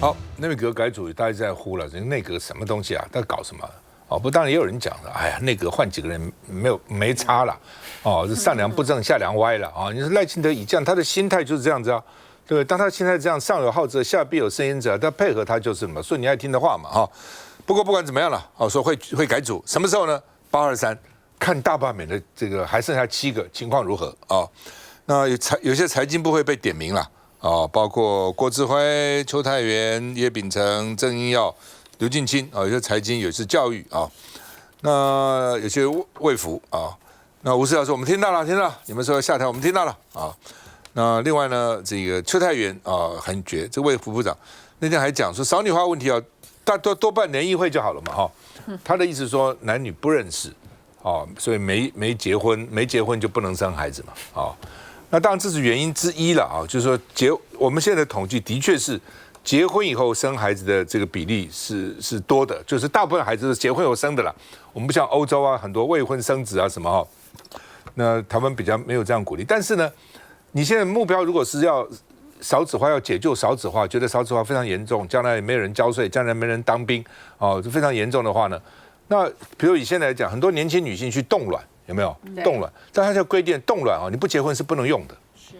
好，内阁改组大家在呼了，这个内阁什么东西啊？在搞什么？哦，不，当然也有人讲了，哎呀，内阁换几个人没差了，哦，这上梁不正下梁歪了啊！你说赖清德以这样，他的心态就是这样子啊，对不对？当他心态这样，上有好者，下必有声音者，他配合他就是什么，顺你爱听的话嘛，哈。不过不管怎么样了，哦，说会改组，什么时候呢？823，看大罢免的这个还剩下7个，情况如何啊？那有些财经部会被点名了。啊，包括郭志辉、邱泰源、叶秉成、郑英耀、刘进清啊，有些财经，有些教育啊，那有些卫福啊。那吴思瑶说我们听到了，你们说要下台，我们听到了啊。那另外呢，这个邱泰源啊很绝，这卫福部长那天还讲说少女化问题啊，多办联谊会就好了嘛哈。他的意思说男女不认识啊，所以没结婚就不能生孩子嘛啊。那当然这是原因之一了啊，就是说我们现在的统计的确是结婚以后生孩子的这个比例是多的，就是大部分孩子是结婚后生的啦。我们不像欧洲啊，很多未婚生子啊什么哈，那台湾比较没有这样鼓励。但是呢，你现在目标如果是要少子化，要解救少子化，觉得少子化非常严重，将来没有人交税，将来没人当兵哦，非常严重的话呢，那比如以现在来讲，很多年轻女性去冻卵。有没有冻卵？但他就规定冻卵啊，你不结婚是不能用的。是，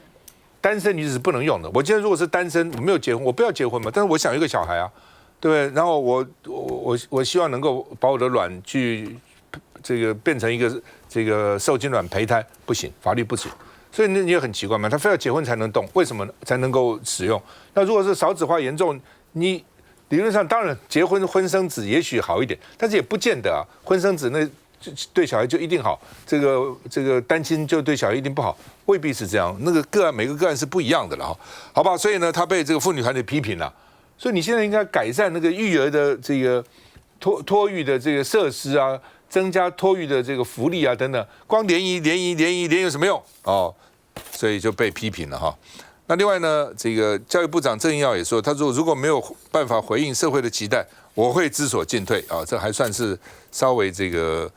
单身女子是不能用的。我今天如果是单身，我没有结婚，我不要结婚嘛，但是我想有一个小孩啊，对不对？然后我希望能够把我的卵去这个变成一个这个受精卵胚胎，不行，法律不行。所以你也很奇怪嘛，他非要结婚才能动，为什么才能够使用？那如果是少子化严重，你理论上当然结婚婚生子也许好一点，但是也不见得啊，婚生子那。对小孩就一定好，这个单亲就对小孩一定不好，未必是这样。那个个案每个个案是不一样的了哈，好吧？所以呢，他被这个妇女团体批评了。所以你现在应该改善那个育儿的这个托育的这个设施啊，增加托育的这个福利啊等等。光联谊有什么用哦？所以就被批评了哈。那另外呢，这个教育部长郑英耀也说，他说如果没有办法回应社会的期待，我会知所进退啊。这还算是稍微这个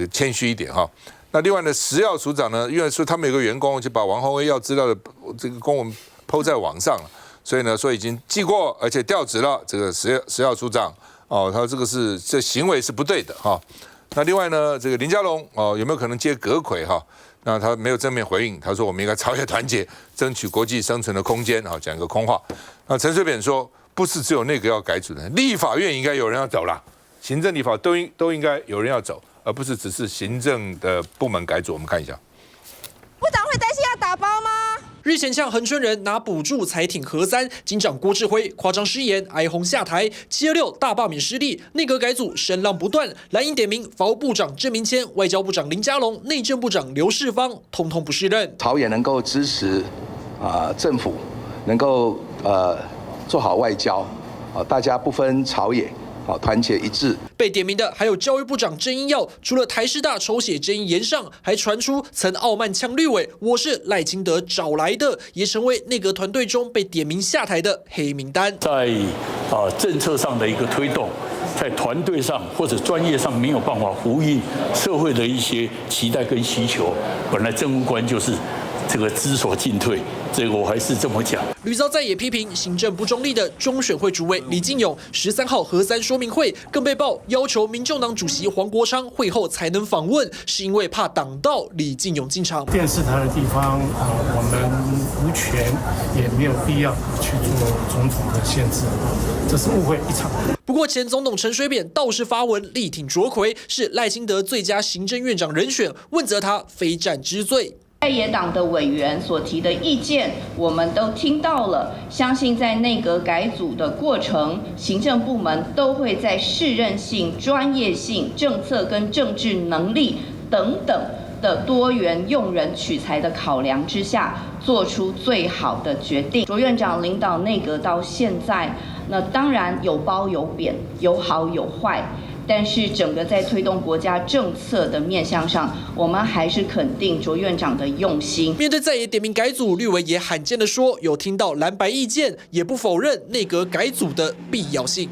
谦虚一点哈。那另外呢，食药署长呢，因为说他们有个员工就把王宏威要资料的这个公文抛在网上了，所以呢说已经记过，而且调职了这个食药署长哦，他说这行为是不对的哈。那另外呢，这个林佳龙哦有没有可能接阁揆哈？那他没有正面回应，他说我们应该朝野团结，争取国际生存的空间啊，讲一个空话。那陈水扁说，不是只有内阁要改组的，立法院应该有人要走了，行政立法都应该有人要走。而不是只是行政的部门改组，我们看一下。部长会担心要打包吗？日前向恒春人拿补助才挺核三，警长郭志辉夸张失言，哀鸿下台。726大罢免失利，内阁改组声浪不断。蓝营点名法务部长郑明谦、外交部长林佳龙、内政部长刘世芳，通通不适任。朝野能够支持政府，能够做好外交，大家不分朝野。好，团结一致。被点名的还有教育部长郑英耀，除了台师大抽血争议延上，还传出曾傲慢呛绿委，我是赖清德找来的，也成为内阁团队中被点名下台的黑名单。在政策上的一个推动，在团队上或者专业上没有办法呼应社会的一些期待跟需求，本来政务官就是这个知所进退。这个我还是这么讲。吕遭再也批评行政不中立的中选会主委李进勇，13号核三说明会更被曝要求民众党主席黄国昌会后才能访问，是因为怕挡到李进勇进场。电视台的地方我们无权也没有必要去做种种的限制，这是误会一场。不过前总统陈水扁倒是发文力挺卓奎，是赖清德最佳行政院长人选，问责他非战之罪。在野党的委员所提的意见，我们都听到了。相信在内阁改组的过程，行政部门都会在适任性、专业性、政策跟政治能力等等的多元用人取材的考量之下，做出最好的决定。卓院长领导内阁到现在，那当然有褒有贬，有好有坏。但是整个在推动国家政策的面向上，我们还是肯定卓院长的用心。面对在野点名改组，绿委也罕见的说有听到蓝白意见，也不否认内阁改组的必要性。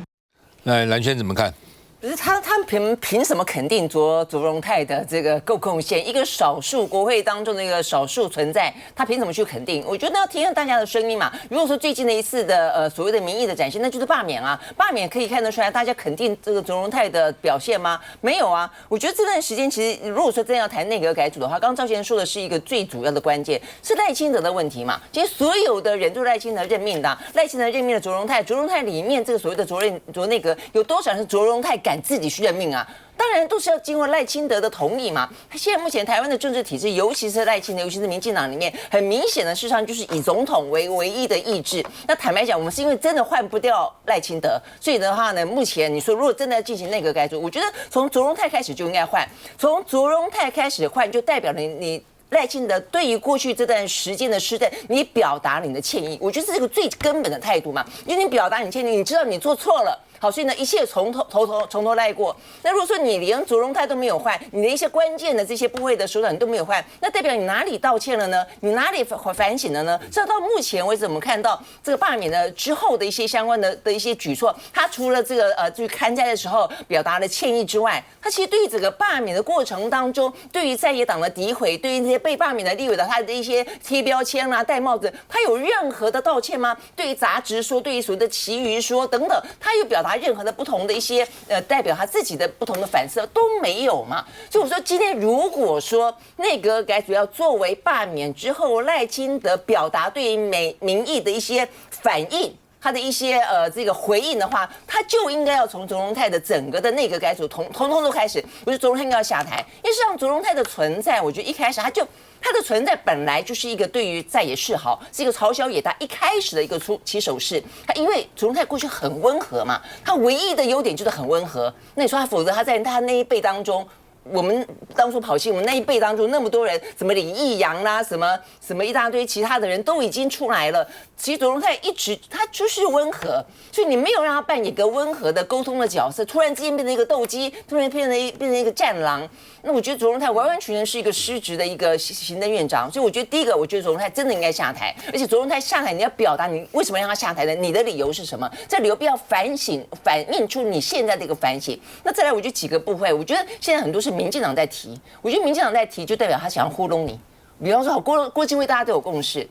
那蓝轩怎么看？不是他们凭什么肯定卓荣泰的这个够贡献？一个少数国会当中的一个少数存在，他凭什么去肯定？我觉得要听听大家的声音嘛。如果说最近的一次的所谓的民意的展现，那就是罢免啊，罢免可以看得出来，大家肯定这个卓荣泰的表现吗？没有啊。我觉得这段时间其实如果说真要谈内阁改组的话，刚刚赵先生说的是一个最主要的关键，是赖清德的问题嘛。其实所有的人都是赖清德任命的、啊，赖清德任命了卓荣泰，卓荣泰里面这个所谓的卓内阁有多少人是卓荣泰敢自己去任命啊？当然都是要经过赖清德的同意嘛。现在目前台湾的政治体制，尤其是赖清德，尤其是民进党里面，很明显的事实上就是以总统为唯一的意志。那坦白讲，我们是因为真的换不掉赖清德，所以的话呢，目前你说如果真的要进行内阁改组，我觉得从卓荣泰开始就应该换，从卓荣泰开始换，就代表了你。赖清德对于过去这段时间的施政，你表达你的歉意，我觉得这是个最根本的态度嘛。因为你表达你歉意，你知道你做错了，好，所以呢，一切从头来过。那如果说你连卓荣泰都没有换，你的一些关键的这些部位的首长你都没有换，那代表你哪里道歉了呢？你哪里反省了呢？这到目前为止，我们看到这个罢免的之后的一些相关的一些举措，他除了这个去看灾的时候表达了歉意之外，他其实对于整个罢免的过程当中，对于在野党的诋毁，对于那些被罢免的立委的他的一些贴标签啦、戴帽子，他有任何的道歉吗？对于杂质说，对于所谓的其余说等等，他有表达任何的不同的一些代表他自己的不同的反思都没有嘛？所以我说，今天如果说内阁改组要作为罢免之后赖清德表达对于民意的一些反应。他的一些这个回应的话，他就应该要从卓荣泰的整个的内阁改组统都开始。我觉得卓荣泰应该要下台，因为实际上卓荣泰的存在，我觉得一开始他的存在本来就是一个对于在野示好，是一个朝小野大一开始的一个起手式。他因为卓荣泰过去很温和嘛，他唯一的优点就是很温和。那你说他否则他在他那一辈当中。我们当初跑新闻那一辈当中那么多人，什么李义阳啦，什么一大堆其他的人都已经出来了。其实卓荣泰一直他就是温和，所以你没有让他扮演一个温和的沟通的角色，突然之间变成一个斗鸡，突然变成一个战狼。那我觉得卓荣泰完完全全是一个失职的一个行政院长，所以我觉得第一个，我觉得卓荣泰真的应该下台，而且卓荣泰下台，你要表达你为什么让他下台的，你的理由是什么？这理由不要反映出你现在的一个反省。那再来，我觉得几个部分，我觉得现在很多是民进党在提，我觉得民进党在提就代表他想要糊弄你。比方说，郭基辉大家都有共识，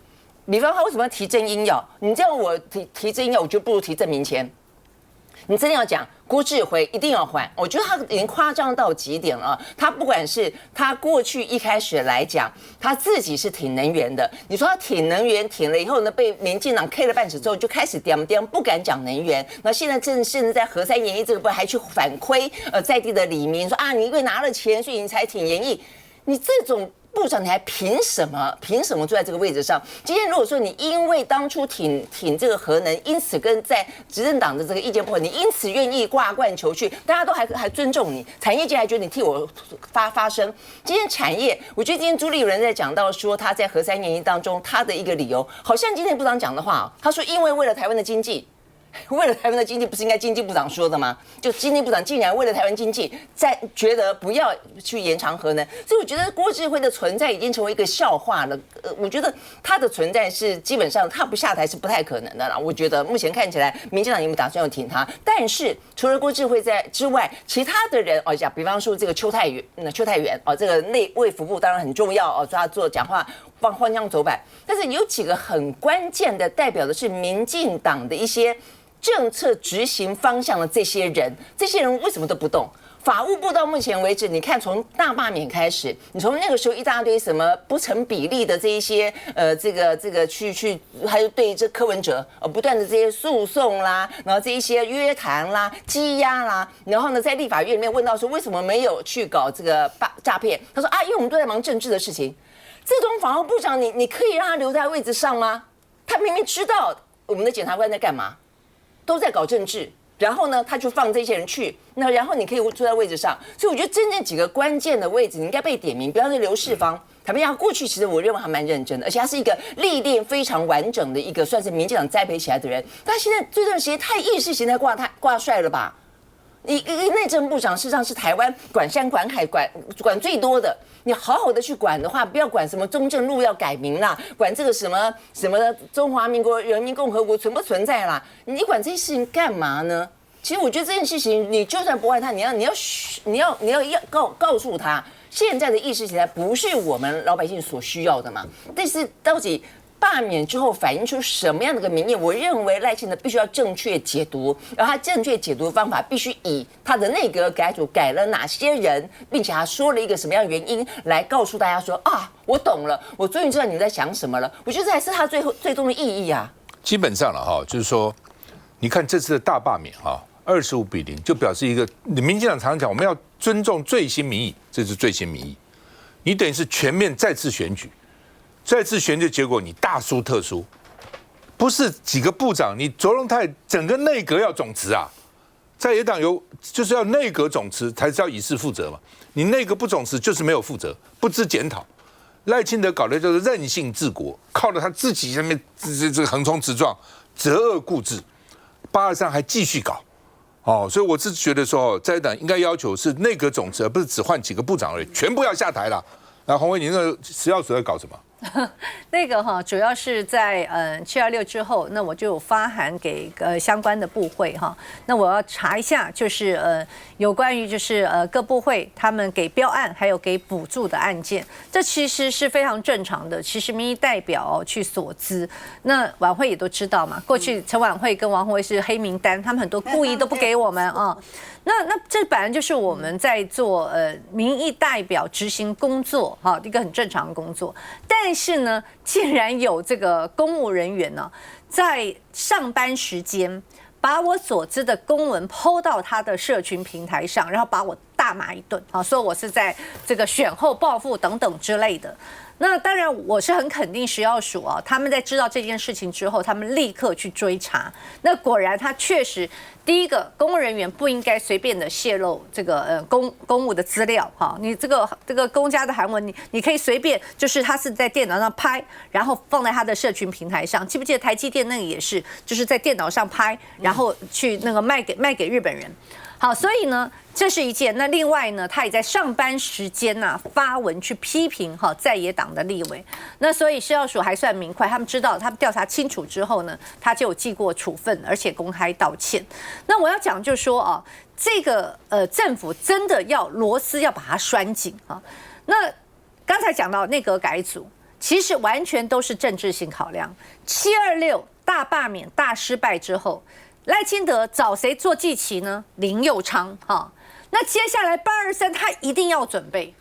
比方他为什么要提郑英耀？你这样我提郑英耀，我觉得不如提郑明谦。你真的要讲郭志辉一定要换，我觉得他已经夸张到极点了。他不管是他过去一开始来讲，他自己是挺能源的。你说他挺能源，挺了以后呢，被民进党 K 了半死之后，就开始颠，不敢讲能源。那现在甚至在核三研议这个部分还去反亏在地的里民说啊，你因为拿了钱，所以你才挺研议。你这种部长，你还凭什么坐在这个位置上？今天如果说你因为当初挺这个核能，因此跟在执政党的这个意见不合，你因此愿意挂冠求去，大家都还尊重你，产业界还觉得你替我发声。今天产业，我觉得今天朱立伦在讲到说他在核三研议当中他的一个理由，好像今天部长讲的话，他说因为为了台湾的经济。为了台湾的经济，不是应该经济部长说的吗？就经济部长竟然为了台湾经济，觉得不要去延长核能，所以我觉得郭志辉的存在已经成为一个笑话了。我觉得他的存在是基本上他不下台是不太可能的啦。我觉得目前看起来，民进党有没有打算要挺他？但是除了郭志辉之外，其他的人讲，比方说这个邱泰源这个卫福部当然很重要他做讲话换枪走板，但是有几个很关键的，代表的是民进党的一些政策执行方向的这些人为什么都不动？法务部到目前为止，你看从大罢免开始，你从那个时候一大堆什么不成比例的这一些这个去，还有对这柯文哲不断的这些诉讼啦，然后这一些约谈啦、羁押啦，然后呢在立法院里面问到说为什么没有去搞这个诈骗？他说因为我们都在忙政治的事情。这种法务部长你可以让他留在位置上吗？他明明知道我们的检察官在干嘛。都在搞政治，然后呢，他就放这些人去，那然后你可以坐在位置上，所以我觉得真正几个关键的位置，你应该被点名。比方说刘世芳，坦白讲，过去其实我认为还蛮认真的，而且他是一个历练非常完整的一个，算是民进党栽培起来的人。但现在这段时间太意识形态挂帅了吧？你内政部长事实上是台湾管山管海管最多的，你好好的去管的话，不要管什么中正路要改名啦，管这个什么中华民国人民共和国存不存在啦，你管这些事情干嘛呢？其实我觉得这件事情，你就算不爱他，你要告诉他，现在的意识形态不是我们老百姓所需要的嘛。但是到底罢免之后反映出什么样的一个民意？我认为赖清德必须要正确解读，然后他正确解读的方法必须以他的内阁改组改了哪些人，并且他说了一个什么样的原因来告诉大家说啊，我懂了，我终于知道你们在想什么了。我觉得这才是他最终的意义啊。基本上了哈，就是说，你看这次的大罢免哈，25-0，就表示一个，民进党常讲我们要尊重最新民意，这是最新民意，你等于是全面再次选举。再次选举结果，你大输特输，不是几个部长，你卓荣泰整个内阁要总辞啊，在野党就是要内阁总辞才是要以示负责嘛，你内阁不总辞就是没有负责，不知检讨。赖清德搞的就是任性治国，靠着他自己上面这个横冲直撞、择恶固执，823还继续搞。所以我是觉得说，在野党应该要求是内阁总辞，而不是只换几个部长而已，全部要下台了。那洪为，你那个食药署在搞什么？那个哈，主要是在726之后，那我就有发函给相关的部会哈，那我要查一下，就是有关于就是各部会他们给标案还有给补助的案件，这其实是非常正常的。其实民意代表去索资，那晚会也都知道嘛，过去陈晚会跟王宏威是黑名单，他们很多故意都不给我们啊。那这本来就是我们在做民意代表执行工作哈，一个很正常的工作。但是呢，竟然有这个公务人员呢，在上班时间把我所知的公文PO到他的社群平台上，然后把我大骂一顿啊，说我是在这个选后报复等等之类的。那当然，我是很肯定食药署啊，他们在知道这件事情之后，他们立刻去追查。那果然，他确实，第一个，公务人员不应该随便的泄露这个公务的资料哈。你这个公家的函文，你可以随便，就是他是在电脑上拍，然后放在他的社群平台上。记不记得台积电那个也是，就是在电脑上拍，然后去那个卖给日本人。好，所以呢，这是一件。那另外呢，他也在上班时间发文去批评在野党的立委。那所以食药署还算明快，他们知道，他们调查清楚之后呢，他就有记过处分，而且公开道歉。那我要讲就是说啊，这个政府真的要螺丝要把它拴紧啊。那刚才讲到内阁改组，其实完全都是政治性考量。726大罢免大失败之后，赖清德找谁做祭旗呢？林右昌哈。那接下来823他一定要准备，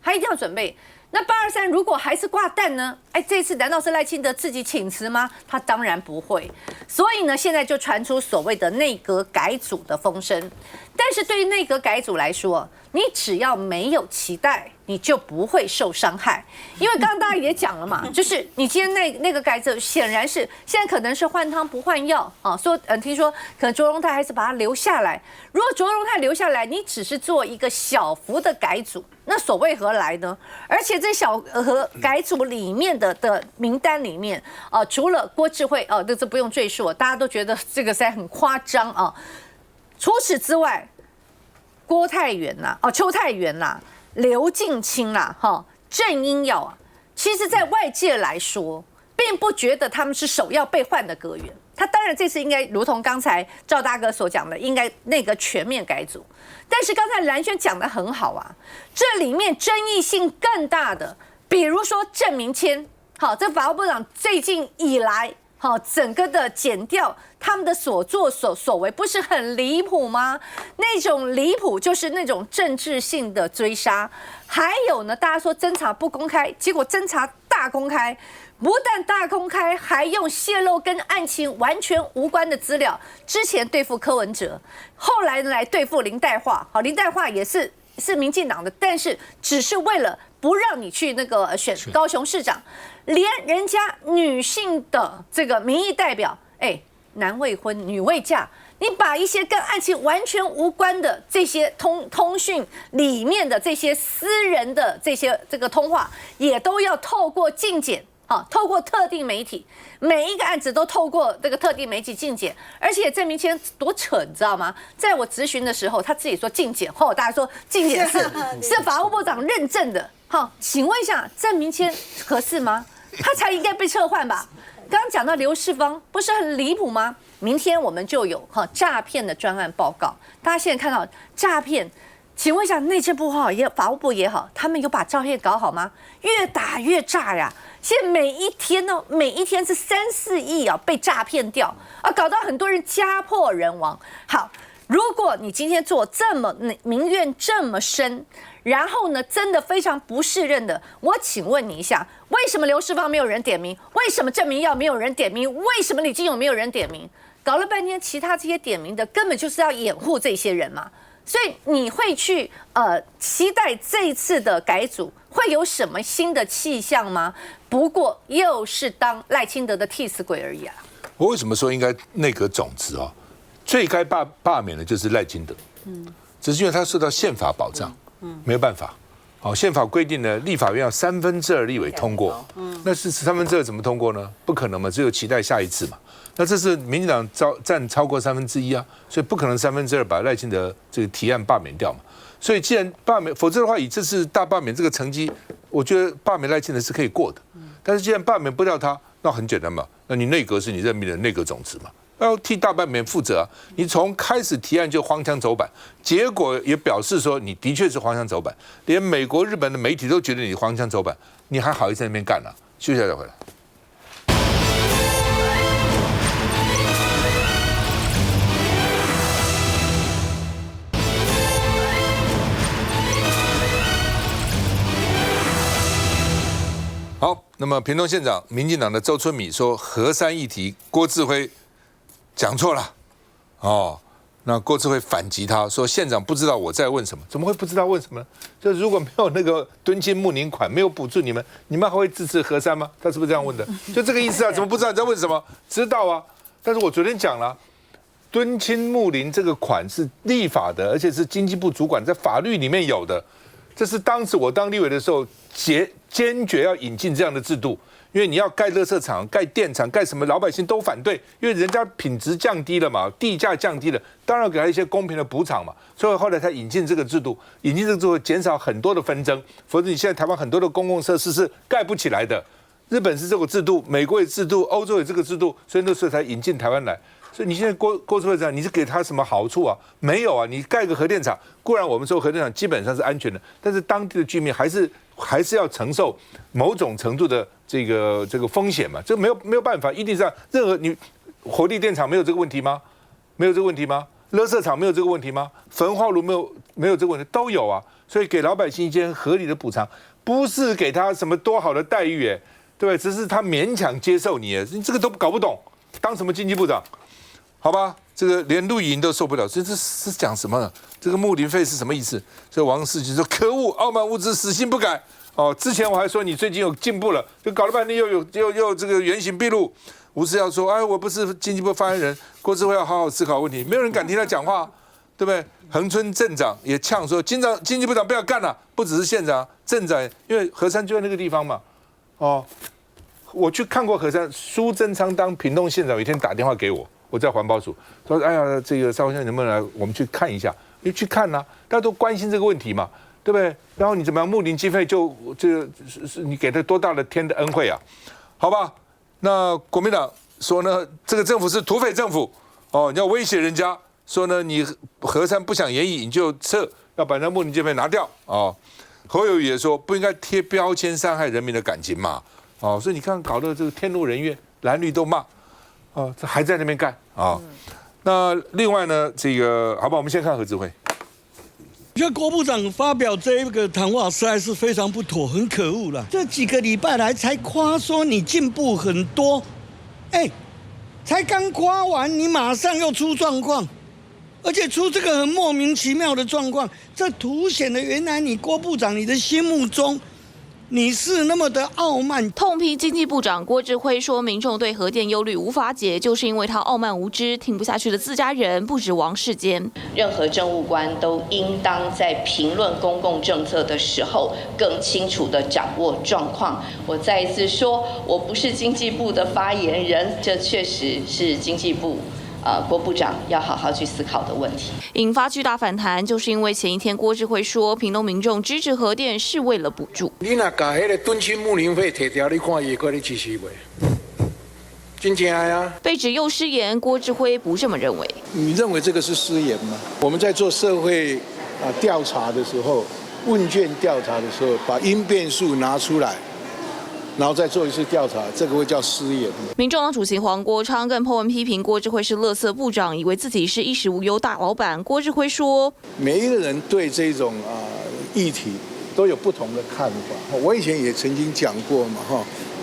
那823如果还是挂蛋呢？这次难道是赖清德自己请辞吗？他当然不会。所以呢，现在就传出所谓的内阁改组的风声。但是对于内阁改组来说，你只要没有期待，你就不会受伤害。因为刚刚大家也讲了嘛，就是你今天那个改组，显然是现在可能是换汤不换药啊。说听说可能卓荣泰还是把他留下来。如果卓荣泰留下来，你只是做一个小幅的改组，那所谓何来呢？而且这小和改组里面的名单里面除了郭智慧这不用赘述，大家都觉得这个实在很夸张啊。除此之外，郭泰源邱泰源刘进清郑英耀其实在外界来说，并不觉得他们是首要被换的阁员。他当然这次应该如同刚才赵大哥所讲的，应该那个全面改组。但是刚才蓝轩讲得很好啊，这里面争议性更大的，比如说郑明谦，这法务部长最近以来，整个的检调他们的所作所为，不是很离谱吗？那种离谱就是那种政治性的追杀。还有呢，大家说侦查不公开，结果侦查大公开，不但大公开，还用泄露跟案情完全无关的资料。之前对付柯文哲，后来来对付林岱樺，林岱樺也是民进党的，但是只是为了不让你去那个选高雄市长，连人家女性的这个民意代表，男未婚女未嫁，你把一些跟案情完全无关的这些通讯里面的这些私人的这个通话，也都要透过禁检。透过特定媒体，每一个案子都透过这个特定媒体禁检，而且郑明谦多扯，你知道吗？在我质询的时候，他自己说禁检，后大家说禁检是法务部长认证的。请问一下，郑明谦合适吗？他才应该被撤换吧？刚刚讲到刘世芳，不是很离谱吗？明天我们就有诈骗的专案报告。大家现在看到诈骗，请问一下，内政部好也法务部也好，他们有把诈骗搞好吗？越打越炸呀！现在每一天是3、4亿啊被诈骗掉啊，搞到很多人家破人亡。好。如果你今天做这么民怨这么深，然后呢，真的非常不适任的，我请问你一下，为什么刘世芳没有人点名？为什么郑明耀没有人点名？为什么李金勇没有人点名？搞了半天，其他这些点名的根本就是要掩护这些人嘛。所以你会去期待这一次的改组会有什么新的气象吗？不过又是当赖清德的替死鬼而已啊。我为什么说应该内阁总辞啊？最该罢免的就是赖清德，只是因为他受到宪法保障，没有办法。好，宪法规定呢，立法院要2/3立委通过，那是2/3怎么通过呢？不可能嘛，只有期待下一次嘛。那这是民进党占超过1/3啊，所以不可能2/3把赖清德这个提案罢免掉嘛。所以既然罢免，否则的话，以这次大罢免这个成绩，我觉得罢免赖清德是可以过的。但是既然罢免不掉他，那很简单嘛，那你内阁是你任命的内阁总辞嘛。要替大罢免负责啊！你从开始提案就荒腔走板，结果也表示说你的确是荒腔走板，连美国、日本的媒体都觉得你荒腔走板，你还好意思在那边干啊？休息一下再回来。好，那么屏东县长民进党的周春米说，核三议题郭智辉讲错了，哦，那郭智慧反击他说，县长不知道我在问什么，怎么会不知道问什么呢？就如果没有那个敦亲睦邻款，没有补助你们还会支持核三吗？他是不是这样问的？就这个意思啊？怎么不知道你在问什么？知道啊，但是我昨天讲了，敦亲睦邻这个款是立法的，而且是经济部主管在法律里面有的，这是当时我当立委的时候坚决要引进这样的制度。因为你要盖垃圾场、盖电厂、盖什么，老百姓都反对，因为人家品质降低了嘛，地价降低了，当然要给他一些公平的补偿嘛。所以后来才引进这个制度，引进这个制度减少很多的纷争，否则你现在台湾很多的公共设施是盖不起来的。日本是这个制度，美国也制度，欧洲也这个制度，所以那时候才引进台湾来。所以你现在郭智慧长，你是给他什么好处啊？没有啊！你盖个核电厂，固然我们说核电厂基本上是安全的，但是当地的居民还是要承受某种程度的这个风险嘛，这没有办法，一定是任何你火力电厂没有这个问题吗？没有这个问题吗？垃圾场没有这个问题吗？焚化炉没有这个问题，都有啊。所以给老百姓一些合理的补偿，不是给他什么多好的待遇，对不对？只是他勉强接受你这个都搞不懂，当什么经济部长？好吧，这个连陆营都受不了，这是讲什么？这个睦邻费是什么意思？所以王世军说：“可恶，傲慢无知，死性不改。”哦，之前我还说你最近有进步了，就搞了半天又这个原形毕露。吴思耀说：“哎，我不是经济部发言人，郭智慧要好好思考问题。”没有人敢听他讲话，对不对？恒春镇长也呛说：“经济部长不要干了，不只是县长、镇长，因为核三就在那个地方嘛。”哦，我去看过核三，苏贞昌当屏东县长有一天打电话给我。我在环保署说：“哎呀，这个邵先生能不能来我们去看一下？因为去看啊，大家都关心这个问题嘛，对不对？然后你怎么样睦邻经费就这个是你给他多大的天的恩惠啊？好吧？那国民党说呢，这个政府是土匪政府哦，你要威胁人家说呢，你核三不想延役你就撤，要把那睦邻经费拿掉哦。侯友宜也说不应该贴标签伤害人民的感情嘛，哦，所以你看搞得这个天怒人怨，蓝绿都骂。”哦，这还在那边干啊？那另外呢，这个好吧，我们先看何智慧。我觉得国部长发表这个谈话实在是非常不妥，很可恶了。这几个礼拜来才夸说你进步很多，才刚夸完，你马上又出状况，而且出这个很莫名其妙的状况，这凸显了原来你郭部长你的心目中。你是那么的傲慢，痛批经济部长郭智慧说，民众对核电忧虑无法解，就是因为他傲慢无知，听不下去的自家人不止王世坚。任何政务官都应当在评论公共政策的时候，更清楚地掌握状况。我再一次说，我不是经济部的发言人，这确实是经济部。郭部长要好好去思考的问题，引发巨大反弹，就是因为前一天郭智慧说，屏东民众支持核电是为了补助。你若把那个敦亲睦邻费摕掉，你看伊会你支持袂？真正啊！被指又失言，郭志辉不这么认为。你认为这个是失言吗？我们在做社会调查的时候，问卷调查的时候，把因变数拿出来，然后再做一次调查，这个会叫失言。民众党主席黄国昌更 po 文批评郭志辉是垃圾部长，以为自己是衣食无忧大老板。郭志辉说：“每一个人对这种议题都有不同的看法。我以前也曾经讲过嘛，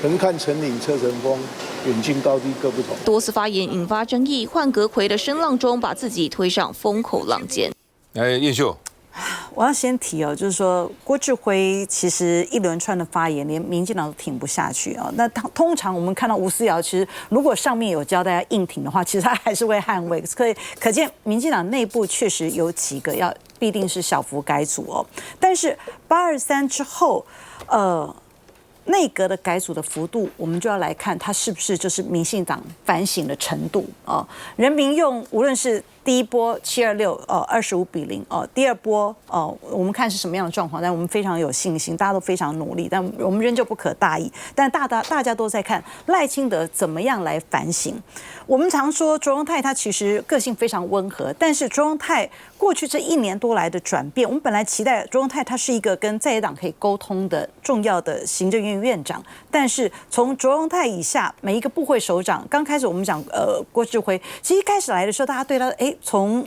横看成岭侧成峰，远近高低各不同。”多次发言引发争议，换阁揆的声浪中把自己推上风口浪尖。叶秀。我要先提就是说郭志辉其实一连串的发言，连民进党都挺不下去那通常我们看到吴思瑶，其实如果上面有交代要硬挺的话，其实他还是会捍卫。可见民进党内部确实有几个必定是小幅改组但是823之后，内阁的改组的幅度，我们就要来看它是不是就是民进党反省的程度人民用无论是第一波72625-0第二波我们看是什么样的状况，但我们非常有信心，大家都非常努力，但我们仍旧不可大意。但大家都在看赖清德怎么样来反省。我们常说卓荣泰他其实个性非常温和，但是卓荣泰过去这1年多来的转变，我们本来期待卓荣泰他是一个跟在野党可以沟通的重要的行政院院长，但是从卓荣泰以下每一个部会首长，刚开始我们讲郭志辉，其实一开始来的时候，大家对他从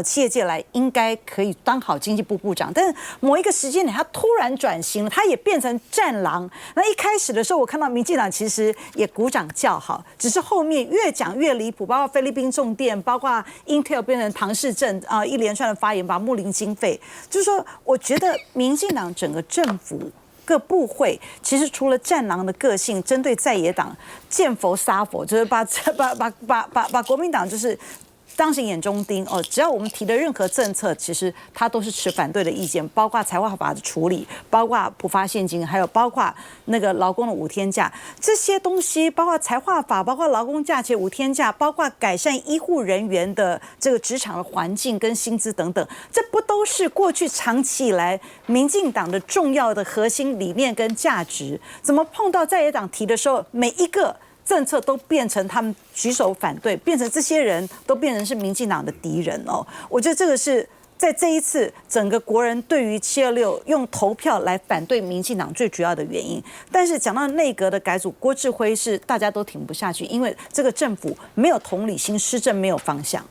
企业界来应该可以当好经济部部长，但是某一个时间点他突然转型了，他也变成战狼。那一开始的时候，我看到民进党其实也鼓掌叫好，只是后面越讲越离谱，包括菲律宾重电，包括 Intel 变成唐氏症一连串的发言，把睦邻经费，就是说，我觉得民进党整个政府各部会其实除了战狼的个性，针对在野党见佛杀佛，就是把国民党就是当成眼中钉只要我们提的任何政策，其实他都是持反对的意见，包括财化法的处理，包括普发现金，还有包括那个劳工的5天假这些东西，包括财化法，包括劳工假期5天假，包括改善医护人员的这个职场的环境跟薪资等等，这不都是过去长期以来民进党的重要的核心理念跟价值？怎么碰到在野党提的时候，每一个政策都变成他们举手反对，变成这些人都变成是民进党的敌人我觉得这个是在这一次整个国人对于726用投票来反对民进党最主要的原因。但是讲到内阁的改组，郭志辉是大家都挺不下去，因为这个政府没有同理心，施政没有方向。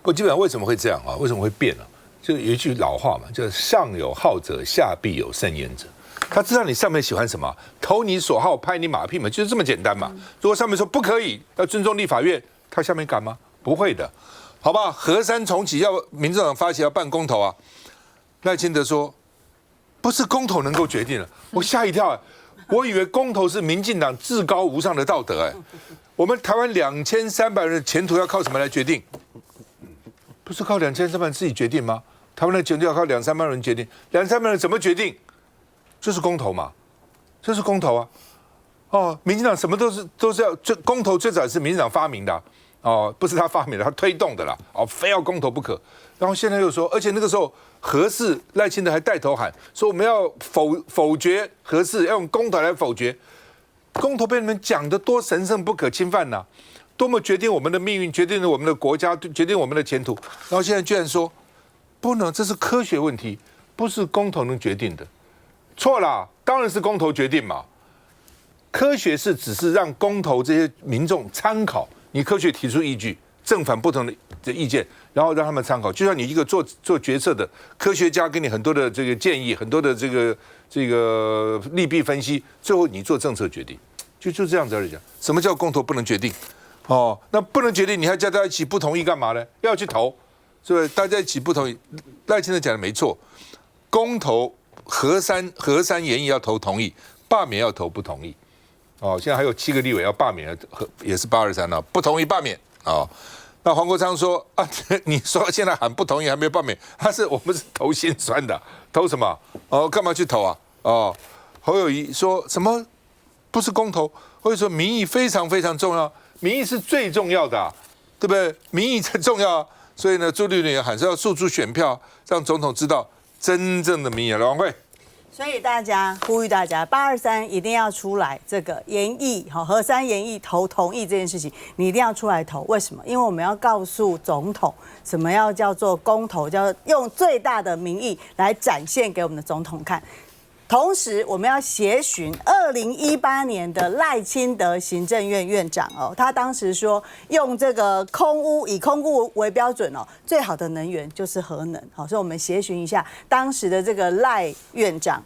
不，基本上为什么会这样为什么会变就有一句老话嘛，就是上有好者，下必有甚焉者。他知道你上面喜欢什么，投你所好，拍你马屁嘛，就是这么简单嘛。如果上面说不可以，要尊重立法院，他下面敢吗？不会的，好吧？河山重启要民众党发起要办公投赖清德说不是公投能够决定的，我吓一跳我以为公投是民进党至高无上的道德我们台湾2300人的前途要靠什么来决定？不是靠2300人自己决定吗？台湾的前途要靠200-300人决定，200-300人怎么决定？就是公投嘛，这是公投民进党什么都是要，公投最早是民进党发明的不是他发明的，他推动的啦非要公投不可。然后现在又说，而且那个时候核四赖清德还带头喊说我们要否决核四，要用公投来否决。公投被你们讲得多神圣不可侵犯多么决定我们的命运，决定了我们的国家，决定我们的前途。然后现在居然说不能，这是科学问题，不是公投能决定的。错啦，当然是公投决定嘛。科学是只是让公投这些民众参考，你科学提出依据，正反不同的意见，然后让他们参考。就像你一个做决策的科学家给你很多的这个建议，很多的这个利弊分析，最后你做政策决定，就这样子而已。什么叫公投不能决定？那不能决定，你还叫大家一起不同意干嘛呢？要去投，是不是？大家一起不同意，赖清德讲的没错，公投。核三研议要投同意，罢免要投不同意。现在还有7个立委要罢免，也是823不同意罢免那黄国昌说你说现在喊不同意还没有罢免，我们是投心酸的，投什么？干嘛去投侯友宜说什么不是公投，或者说民意非常非常重要，民意是最重要的对不对？民意最重要所以呢，朱立伦也喊说要诉诸选票，让总统知道真正的民意。王慧。所以大家呼吁大家，823一定要出来，这个研议核三研议投同意这件事情，你一定要出来投。为什么？因为我们要告诉总统，什么要叫做公投，叫用最大的民意来展现给我们的总统看。同时，我们要协寻2018年的赖清德行政院院长他当时说用这个以空污为标准最好的能源就是核能所以我们协寻一下当时的这个赖院长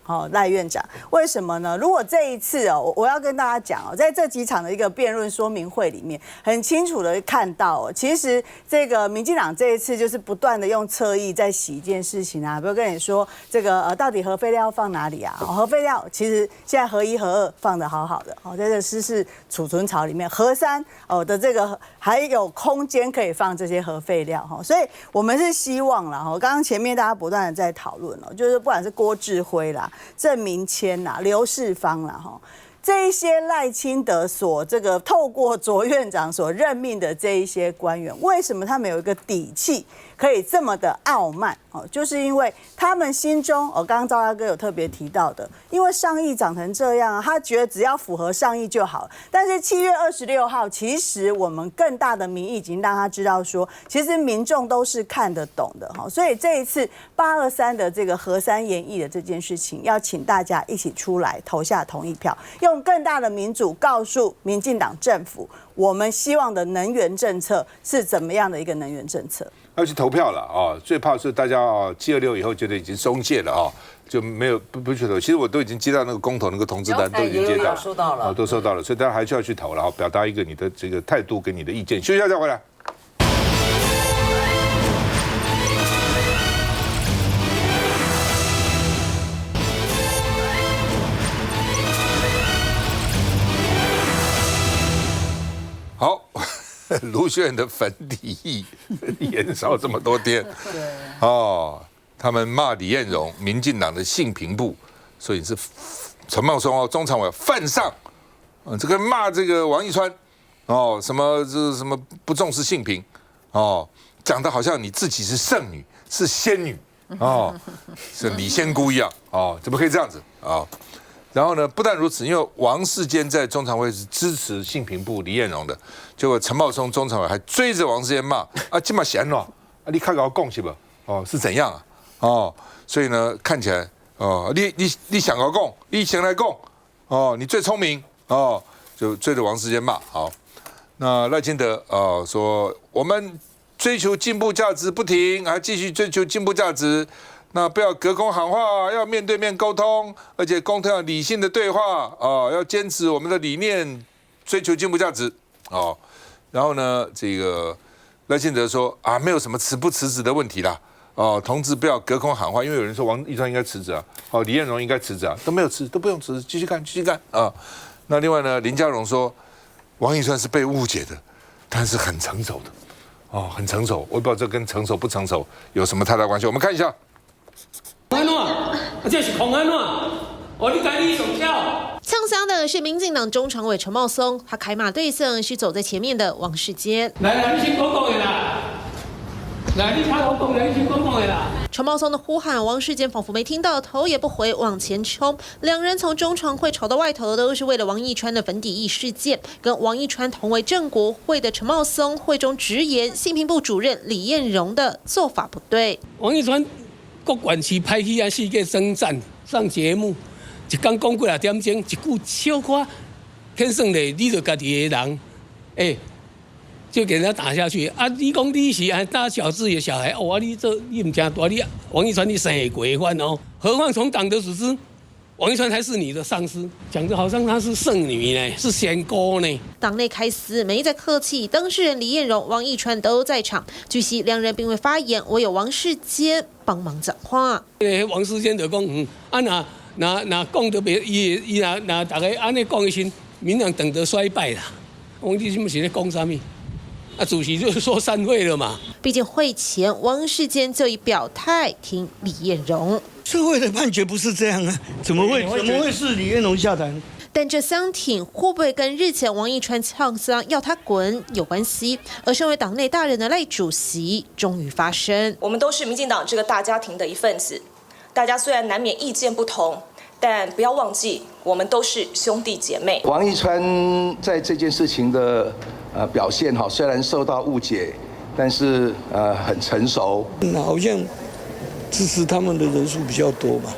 为什么呢？如果这一次我要跟大家讲在这几场的一个辩论说明会里面，很清楚的看到其实这个民进党这一次就是不断的用侧翼在洗一件事情比如跟你说这个到底核废料放哪里核废料其实现在核1、核2放得好好的在这湿式储存槽里面，核3的这个还有空间可以放这些核废料所以我们是希望啦刚刚前面大家不断的在讨论就是不管是郭志辉啦、郑明谦啦、刘世芳啦这一些赖清德所这个透过卓院长所任命的这一些官员，为什么他们有一个底气可以这么的傲慢就是因为他们心中刚刚赵大哥有特别提到的，因为上议长成这样他觉得只要符合上议就好。但是7月26号，其实我们更大的民意已经让他知道说，其实民众都是看得懂的所以这一次823的这个核三研议的这件事情，要请大家一起出来投下同意票，用更大的民主告诉民进党政府，我们希望的能源政策是怎么样的一个能源政策。要去投票了最怕是大家726以后觉得已经松懈了就没有不去投。其实我都已经接到那个公投那个通知单，都已经接到了，收到了都收到了，所以大家还是要去投了表达一个你的这个态度跟你的意见。休息一下再回来。好，卢秀燕的粉底液延烧这么多天，他们骂李彦荣，民进党的性平部，所以是陈茂松中常委犯上，这个骂这个王一川，什么不重视性平，讲的好像你自己是圣女，是仙女，是李仙姑一样，怎么可以这样子然后呢，不但如此，因为王世坚在中常会是支持性平部李彦荣的，结果陈茂松中常委还追着王世坚骂这么闲了你看搞共是吧？是怎样所以呢，看起来你想搞共，你先来共你最聪明就追着王世坚骂。好，那赖清德说我们追求进步价值不停，还继续追求进步价值。那不要隔空喊话，要面对面沟通，而且沟通要理性的对话要坚持我们的理念，追求进步价值然后呢，这个赖清德说没有什么辞不辞职的问题啦同志不要隔空喊话，因为有人说王一川应该辞职李彦荣应该辞职都没有辞，都不用辞职，继续干那另外呢，林佳龙说王一川是被误解的，但是很成熟的很成熟，我也不知道这跟成熟不成熟有什么太大关系，我们看一下。这是空安你赶紧手跳。呛香的是民进党中常委陈茂松，他开骂对象是走在前面的王世坚。来，你先讲的啦。来，你听我讲的，你先讲的啦。陈茂松的呼喊，王世坚仿佛没听到，头也不回往前冲。两人从中常会吵到外头，都是为了王一川的粉底液事件。跟王一川同为正国会的陈茂松，会中直言性平部主任李彦荣的做法不对。王一川国管区派去世界征战上节目，一天讲几啊点钟，一句小夸，天生的你就家己的人，就给人家打下去你讲你是大小智的小孩你唔正大，你王一川你生规范何况从党的组织，王一川才是你的上司，讲得好像她是圣女呢，是仙姑呢。党内开撕，没在客气，当事人李彦荣、王一川都在场。据悉，两人并未发言，唯有王世坚帮忙讲话。王世坚就讲，那讲得别，伊那大家安尼讲一声，民党等得衰败啦。王你是不是在讲什么？主席就是说散会了嘛。毕竟会前王世坚就已表态挺李彦荣。社会的判决不是这样怎么会是李彦荣下台呢？但这相挺会不会跟日前王一川呛香要他滚有关系？而身为党内大人的赖主席终于发声：我们都是民进党这个大家庭的一份子，大家虽然难免意见不同，但不要忘记，我们都是兄弟姐妹。王一川在这件事情的表现哈，虽然受到误解，但是很成熟。好像支持他们的人数比较多吧？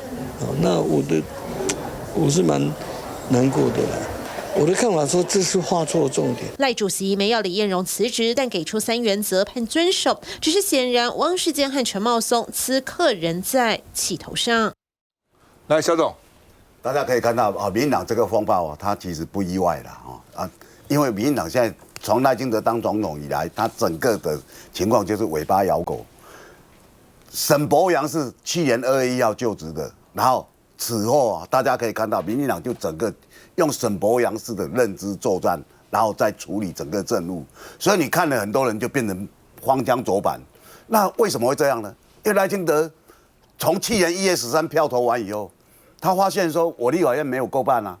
那我是蛮难过的啦。我的看法说，这是画错重点。赖主席没要李彦荣辞职，但给出3原则盼遵守。只是显然，王世坚和陈茂松此刻仍在气头上。来，肖总，大家可以看到啊，民进党这个风暴啊，它其实不意外啦因为民进党现在从赖清德当总统以来，他整个的情况就是尾巴咬狗。沈伯洋是去年2月1号就职的，然后此后啊，大家可以看到，民进党就整个用沈伯洋式的认知作战，然后再处理整个政务，所以你看了很多人就变成荒腔走板。那为什么会这样呢？因为赖清德从去年1月13票投完以后，他发现说我立法院没有够办啊，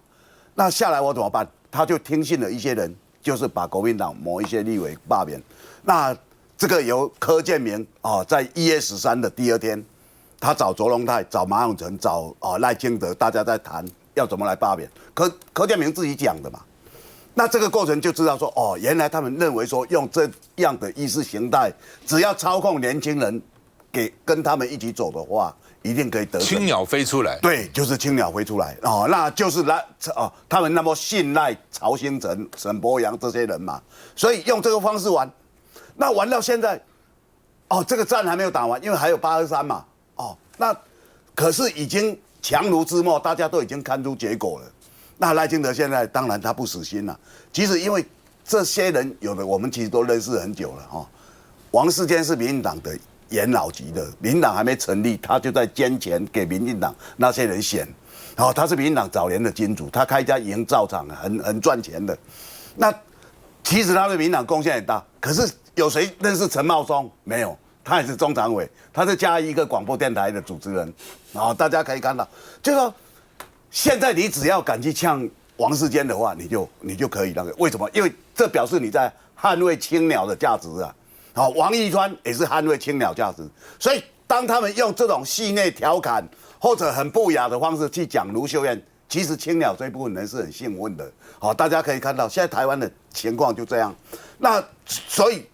那下来我怎么办？他就听信了一些人，就是把国民党某一些立委罢免。那这个由柯建铭在1月13的第2天，他找卓荣泰、找马永成、找赖清德，大家在谈要怎么来罢免。柯建铭自己讲的嘛。那这个过程就知道说，原来他们认为说用这样的意识形态，只要操控年轻人，跟他们一起走的话，一定可以得胜。青鸟飞出来，对，就是青鸟飞出来那就是他们那么信赖曹兴诚、沈伯洋这些人嘛，所以用这个方式玩。那玩到现在，这个战还没有打完，因为还有823嘛，那可是已经强弩之末，大家都已经看出结果了。那赖清德现在当然他不死心了，其实因为这些人有的我们其实都认识很久了王世坚是民进党的元老级的，民进党还没成立，他就在捐钱给民进党那些人选，他是民进党早年的金主，他开一家营造厂很赚钱的。那其实他对民进党贡献很大，可是有谁认识陈茂松？没有，他也是中常委，他是嘉义一个广播电台的主持人，大家可以看到，就是说现在你只要敢去呛王世坚的话，你就可以那个，为什么？因为这表示你在捍卫青鸟的价值啊。王一川也是捍卫青鸟价值，所以当他们用这种戏谑调侃或者很不雅的方式去讲卢秀燕，其实青鸟这部分人是很幸运的。大家可以看到现在台湾的情况就这样。那所以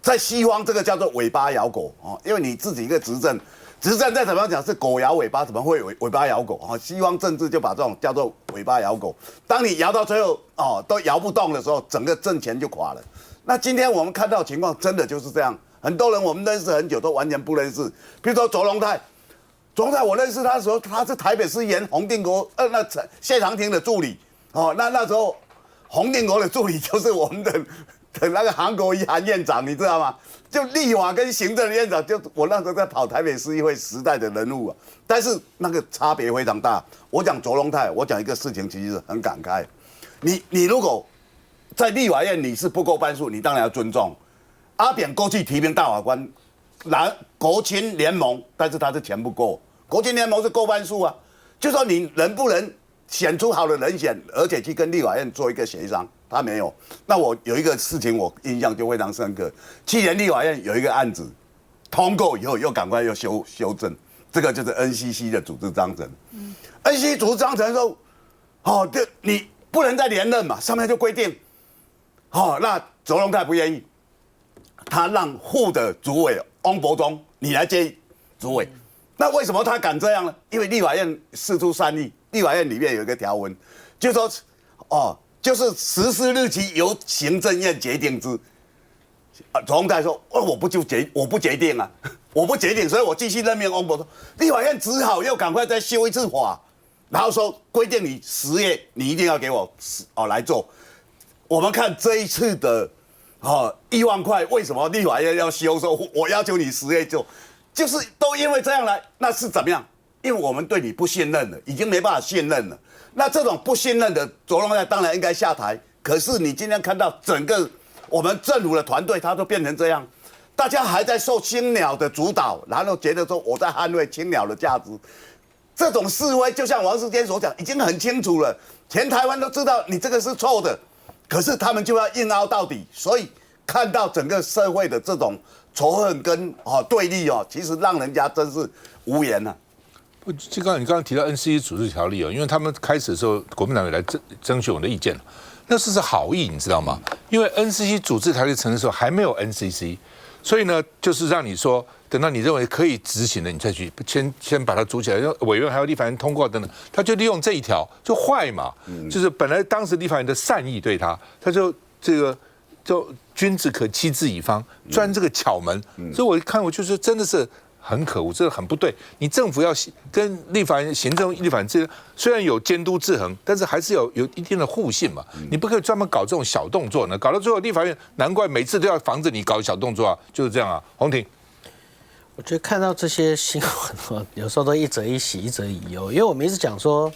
在西方这个叫做尾巴咬狗因为你自己一个执政再怎么样讲是狗咬尾巴，怎么会尾巴咬狗西方政治就把这种叫做尾巴咬狗。当你摇到最后都摇不动的时候，整个政权就垮了。那今天我们看到的情况真的就是这样，很多人我们认识很久都完全不认识。比如说卓荣泰我认识他的时候，他是台北市议洪定国那谢长廷的助理那时候洪定国的助理就是我们的那个韩国瑜韩院长，你知道吗？就立法跟行政院长，就我那时候在跑台北市议会时代的人物啊，但是那个差别非常大。我讲卓荣泰，我讲一个事情，其实很感慨。你如果在立法院你是不够半数，你当然要尊重。阿扁过去提名大法官，国青联盟，但是他是钱不够，国青联盟是够半数啊，就说你能不能选出好的人选，而且去跟立法院做一个协商，他没有。那我有一个事情我印象就非常深刻，去年立法院有一个案子通过以后，又赶快又修正，这个就是 NCC 的组织章程。NCC 组织章程说，你不能再连任嘛，上面就规定。那卓荣泰不愿意，他让副的主委翁博忠你来接主委。那为什么他敢这样呢？因为立法院释出善意，立法院里面有一个条文，就说就是实施日期由行政院决定之。卓荣泰说我不决定啊，我不决定，所以我继续任命翁博忠。立法院只好又赶快再修一次法，然后说规定你10月你一定要给我来做。我们看这一次的1万块，为什么立法院要修？说我要求你10月做，就是都因为这样来，那是怎么样？因为我们对你不信任了，已经没办法信任了。那这种不信任的卓荣泰当然应该下台。可是你今天看到整个我们政府的团队，他都变成这样，大家还在受青鸟的主导，然后觉得说我在捍卫青鸟的价值。这种示威，就像王世坚所讲，已经很清楚了，全台湾都知道你这个是错的。可是他们就要硬凹到底，所以看到整个社会的这种仇恨跟对立其实让人家真是无言了。就你刚刚提到 NCC 组织条例因为他们开始的时候，国民党也来征询我的意见，那是好意，你知道吗？因为 NCC 组织条例成立的时候还没有 NCC， 所以呢，就是让你说，等到你认为可以执行的，你再去先把它组起来，委员还有立法院通过等等，他就利用这一条就坏嘛，就是本来当时立法院的善意对他就就君子可欺之以方，钻这个巧门，所以我一看我就说真的是。很可恶，这个很不对。你政府要跟立法院、行政立法院之间，虽然有监督制衡，但是还是有一定的互信嘛。你不可以专门搞这种小动作呢，搞到最后立法院难怪每次都要防止你搞小动作啊，就是这样啊。洪庭，我觉得看到这些新闻，有时候都一则以喜，一则以忧，因为我们一直讲说，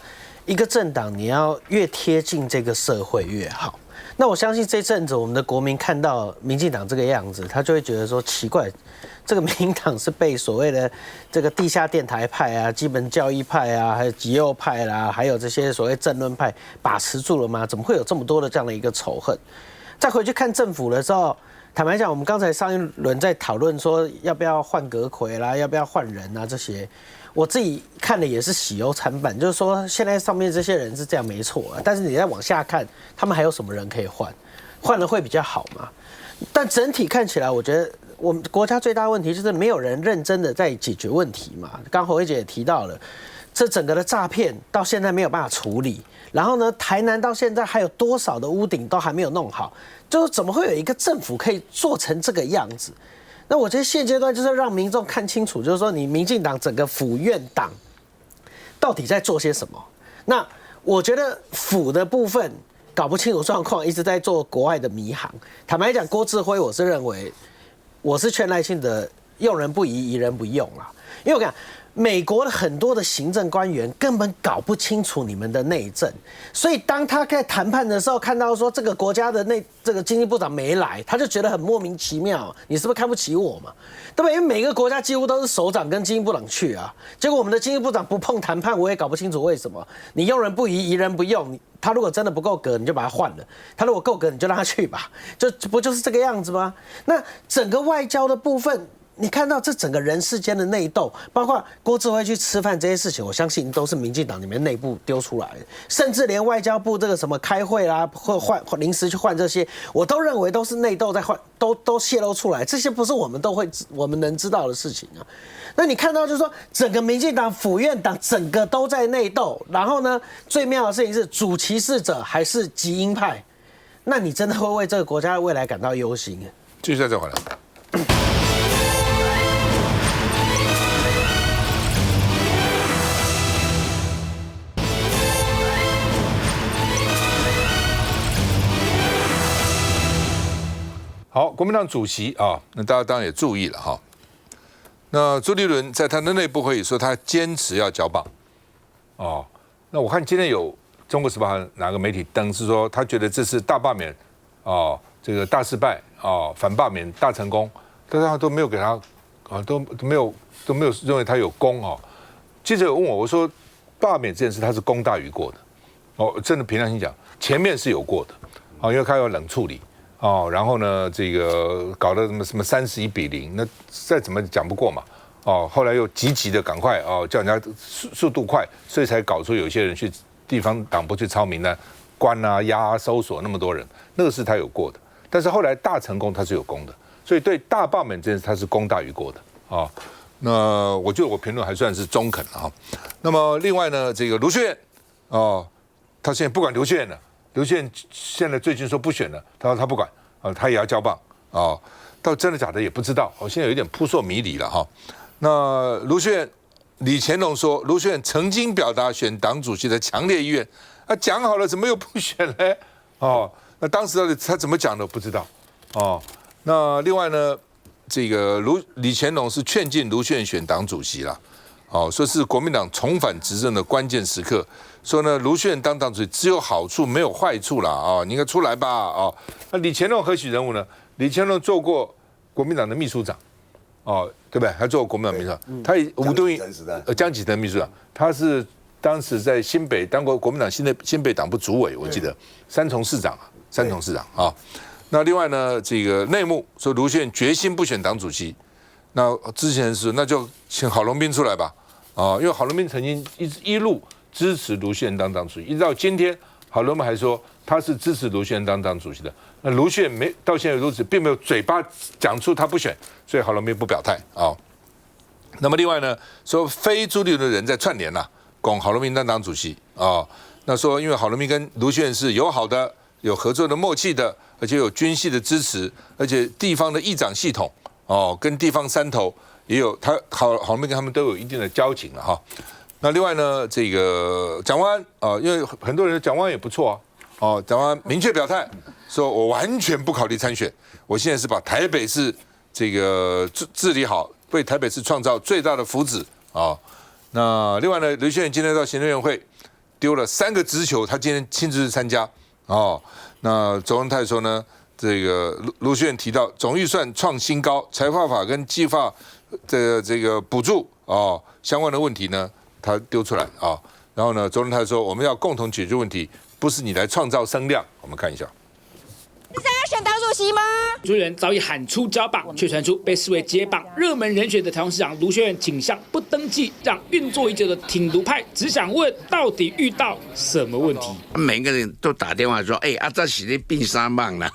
一个政党你要越贴近这个社会越好。那我相信这阵子我们的国民看到民进党这个样子，他就会觉得说奇怪。这个民进党是被所谓的这个地下电台派啊、基本教义派啊、还有极右派啦，还有这些所谓政论派把持住了吗？怎么会有这么多的这样的一个仇恨？再回去看政府的时候，坦白讲，我们刚才上一轮在讨论说要不要换阁揆啦，要不要换人啊这些，我自己看的也是喜忧参半，就是说现在上面这些人是这样没错啊，但是你再往下看，他们还有什么人可以换？换了会比较好嘛？但整体看起来，我觉得。我们国家最大的问题就是没有人认真的在解决问题嘛。刚侯慧姐也提到了，这整个的诈骗到现在没有办法处理，然后呢，台南到现在还有多少的屋顶都还没有弄好，就是怎么会有一个政府可以做成这个样子？那我觉得现阶段就是让民众看清楚，就是说你民进党整个府院党到底在做些什么。那我觉得府的部分搞不清楚状况，一直在做国外的迷航。坦白讲，郭志辉我是认为。我是劝赖清德用人不疑，疑人不用啦。因为我讲美国的很多的行政官员根本搞不清楚你们的内政，所以当他在谈判的时候看到说这个国家的这个经济部长没来，他就觉得很莫名其妙，你是不是看不起我嘛？对不对？因为每个国家几乎都是首长跟经济部长去啊，结果我们的经济部长不碰谈判，我也搞不清楚为什么。你用人不疑，疑人不用。他如果真的不够格，你就把他换了；他如果够格，你就让他去吧，不就是这个样子吗？那整个外交的部分，你看到这整个人世间的内斗，包括郭志辉去吃饭这些事情，我相信都是民进党里面内部丢出来的，甚至连外交部这个什么开会啦，或换临时去换这些，我都认为都是内斗在换，都泄露出来，这些不是我们能知道的事情啊。那你看到就是说，整个民进党府院党整个都在内斗，然后呢，最妙的事情是主歧视者还是极鹰派，那你真的会为这个国家的未来感到忧心。继续再回来。好，国民党主席啊，那大家当然也注意了哈。那朱立伦在他的内部会议说，他坚持要交棒。哦，那我看今天有《中国时报》哪个媒体登是说，他觉得这是大罢免，哦，这个大失败，哦，反罢免大成功，但是他都没有给他，啊，都没有认为他有功哦。记者有问我说，罢免这件事他是功大于过的，哦，真的凭良心讲，前面是有过的，哦，因为他有冷处理。哦，然后呢，这个搞得什么31-0，那再怎么讲不过嘛。哦，后来又积极的赶快哦，叫人家速度快，所以才搞出有些人去地方党部去抄名单、关啊、押啊、搜索那么多人，那个是他有过的。但是后来大成功他是有功的，所以对大罢免这件事他是功大于过的啊。哦，那我觉得我评论还算是中肯啊。那么另外呢，这个卢秀燕哦，他现在不管卢秀燕了。刘宪现在最近说不选了，他说他不管啊，他也要交棒啊，到真的假的也不知道，现在有点扑朔迷离了哈。那卢秀燕，李乾隆说，卢秀燕曾经表达选党主席的强烈意愿，啊，讲好了怎么又不选呢？哦，那当时到底他怎么讲的不知道哦。那另外呢，这个李乾隆是劝进卢秀燕选党主席啦，哦，说是国民党重返执政的关键时刻。说呢，卢秀燕当党主席只有好处没有坏处啦啊，你应该出来吧啊。那李乾隆何许人物呢？李乾隆做过国民党的秘书长，哦，对不对？他做过国民党秘书长，他吴敦义江启臣秘书长，他是当时在新北当过国民党新北党部主委，我记得三重市长啊。那另外呢，这个内幕说卢秀燕决心不选党主席，那之前是那就请郝龙斌出来吧。因为郝龙斌曾经一路支持卢秀燕当党主席，一直到今天，郝龙斌还说他是支持卢秀燕当党主席的。那卢秀燕到现在为止并没有嘴巴讲出他不选，所以郝龙斌不表态啊。那么另外呢，说非朱立伦的人在串联拱郝龙斌当党主席啊。那说因为郝龙斌跟卢秀燕是友好的、有合作的默契的，而且有军系的支持，而且地方的议长系统跟地方山头也有郝龙斌跟他们都有一定的交情了哈。那另外呢，这个蒋万安因为很多人蒋万安也不错蒋万安明确表态说，我完全不考虑参选，我现在是把台北市这个治理好，为台北市创造最大的福祉那另外呢，刘秀燕今天到行政院会丢了3个直球，他今天亲自去参加那周荣泰说呢，这个卢秀燕提到总预算创新高，财发法跟计划的这个补助相关的问题呢，他丢出来然后呢，周荣泰说我们要共同解决问题，不是你来创造声量。我们看一下。你想要选党主席吗？朱立伦早已喊出交棒，却传出被视为接棒热门人选的台中市长卢秀燕倾向不登记，让运作已久的挺卢派只想问，到底遇到什么问题？每个人都打电话说：“这是咧变三棒啦。”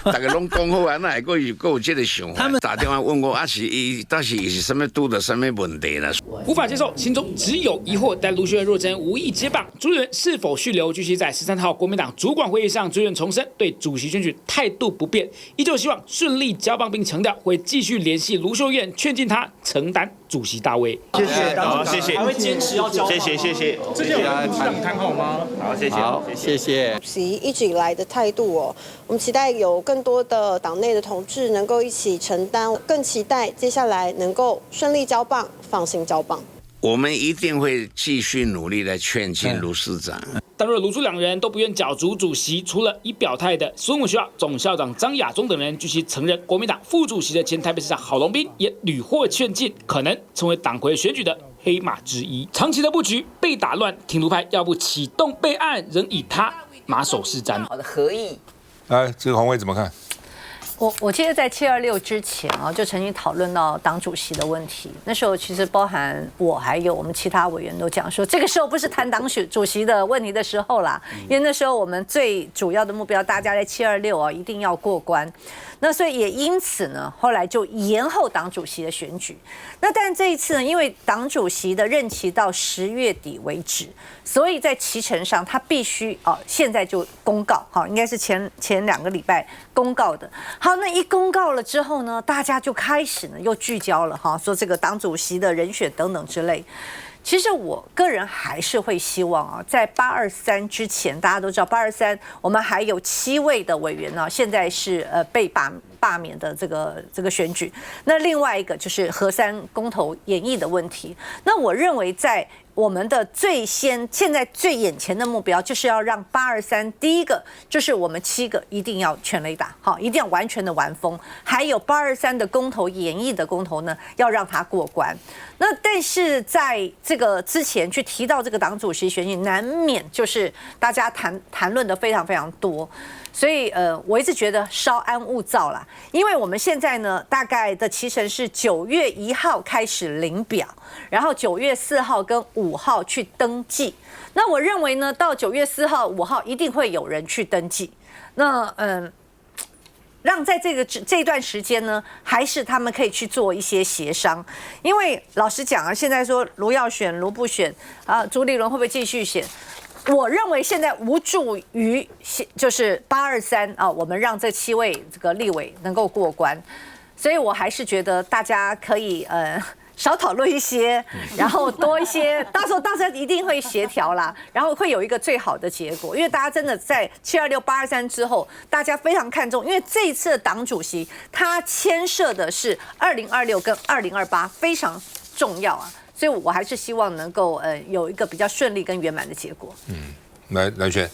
大家拢讲好啊，那还有这个想法。他们打电话问我，到底是什么拄到什么问题了？无法接受，心中只有疑惑。但卢秀燕若真无意接棒，朱立伦是否续留？据悉在13号国民党主管会议上，朱立伦重申对主席选举态度不变，依旧希望顺利交棒，并强调会继续联系卢秀燕，劝进她承担主席大位。谢谢，好，谢谢，还会坚持要交棒。谢谢。这件有跟部长谈好吗？好，谢谢，好，谢谢。主席一直以来的态度我们期待有更多的党内的同志能够一起承担，更期待接下来能够顺利交棒，放心交棒。我们一定会继续努力来劝进卢市长。但若卢朱两人都不愿角逐主席，除了已表态的孙武学校总校长张亚中等人，据悉承认国民党副主席的前台北市长郝龙斌也屡获劝进，可能成为党魁选举的黑马之一。长期的布局被打乱，挺卢派要不启动备案，仍以他马首是瞻。好的合意。这个黄伟怎么看？我记得在726之前就曾经讨论到党主席的问题。那时候其实包含我还有我们其他委员都讲说，这个时候不是谈党主席的问题的时候啦，因为那时候我们最主要的目标，大家在726一定要过关。那所以也因此呢，后来就延后党主席的选举。那但这一次呢，因为党主席的任期到10月底为止，所以在期程上他必须现在就公告，应该是前2个礼拜公告的。好，那一公告了之后呢，大家就开始呢又聚焦了说这个党主席的人选等等之类。其实我个人还是会希望在823之前，大家都知道823我们还有7位的委员现在是被罢免的这个选举。那另外一个就是核3公投演绎的问题。那我认为在我们的现在最眼前的目标，就是要让823第一个就是我们7个一定要全雷打，一定要完全的完封，还有823的公投演绎的公投呢，要让它过关。那但是在这个之前去提到这个党主席选举，难免就是大家谈论的非常非常多。所以我一直觉得稍安勿躁啦，因为我们现在呢，大概的期程是9月1号开始领表，然后9月4号跟5号去登记。那我认为呢，到9月4号、5号一定会有人去登记。那让在这段时间呢，还是他们可以去做一些协商。因为老实讲现在说卢要选、卢不选朱立伦会不会继续选？我认为现在无助于就是823我们让这7位这个立委能够过关，所以我还是觉得大家可以少讨论一些，然后多一些，到时候大家一定会协调啦，然后会有一个最好的结果。因为大家真的在726、823之后，大家非常看重，因为这一次的党主席他牵涉的是2026跟2028，非常重要所以我还是希望能够有一个比较顺利跟圆满的结果。来轩。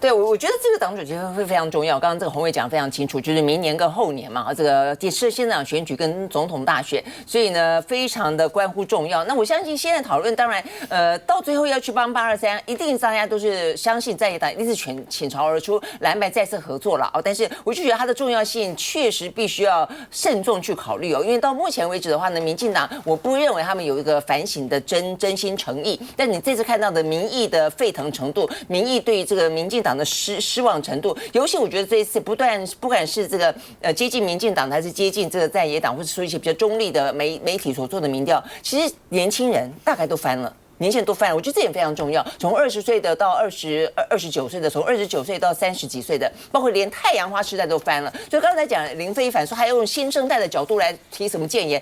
对，我觉得这个党主席会非常重要。刚刚这个洪伟讲得非常清楚，就是明年跟后年嘛，这个是县长选举跟总统大选，所以呢非常的关乎重要。那我相信现在讨论，当然到最后要去帮823，一定大家都是相信在野党一定是倾巢而出，蓝白再次合作了哦。但是我就觉得它的重要性确实必须要慎重去考虑哦，因为到目前为止的话呢，民进党我不认为他们有一个反省的真心诚意，但你这次看到的民意的沸腾程度，民意对这个民进党的失望程度，尤其我觉得这一次不管是这个接近民进党的，还是接近这个在野党，或者说一些比较中立的媒体所做的民调，其实年轻人大概都翻了。年限都翻了，我觉得这点非常重要。从20岁的到29岁的，从29岁到30几岁的，包括连太阳花时代都翻了。所以刚才讲林非凡说，还要用新生代的角度来提什么建言，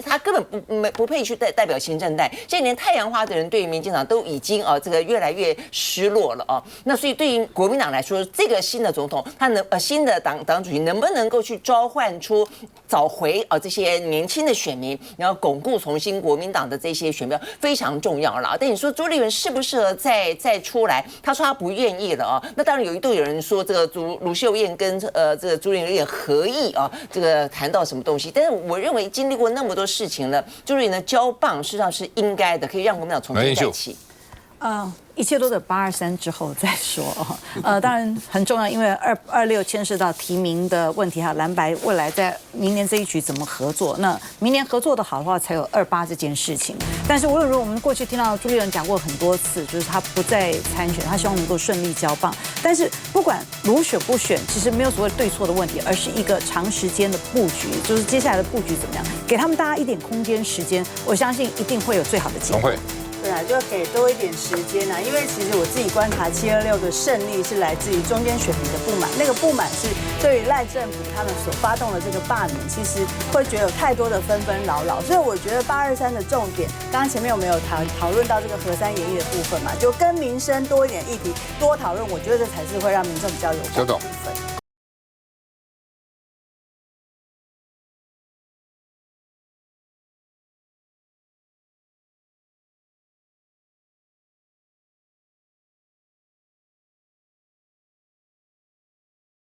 他根本不配去代表新生代。现在连太阳花的人对于民进党都已经这个越来越失落了啊。那所以对于国民党来说，这个新的总统，他新的党主席能不能够去召唤出找回这些年轻的选民，然后巩固重新国民党的这些选票，非常重要了。但你说朱立伦适不适合再出来？他说他不愿意了啊。那当然有一度有人说这个卢秀燕跟这个朱立伦有点合意啊，这个谈到什么东西？但是我认为经历过那么多事情了，朱立伦的交棒事实上是应该的，可以让国民党重新再起。一切都等823之后再说当然很重要，因为226牵涉到提名的问题，还有蓝白未来在明年这一局怎么合作。那明年合作的好的话，才有28这件事情。但是无论如何，我们过去听到朱立伦讲过很多次，就是他不再参选，他希望能够顺利交棒。但是不管如选不选，其实没有所谓对错的问题，而是一个长时间的布局，就是接下来的布局怎么样，给他们大家一点空间时间，我相信一定会有最好的结果。对啊，就给多一点时间啊，因为其实我自己观察726的胜利是来自于中间选民的不满，那个不满是对于赖政府他们所发动的这个罢免，其实会觉得有太多的纷纷扰扰，所以我觉得823的重点，刚刚前面我们有讨论到这个核3演绎的部分嘛，就跟民生多一点议题多讨论，我觉得这才是会让民众比较有关的部分。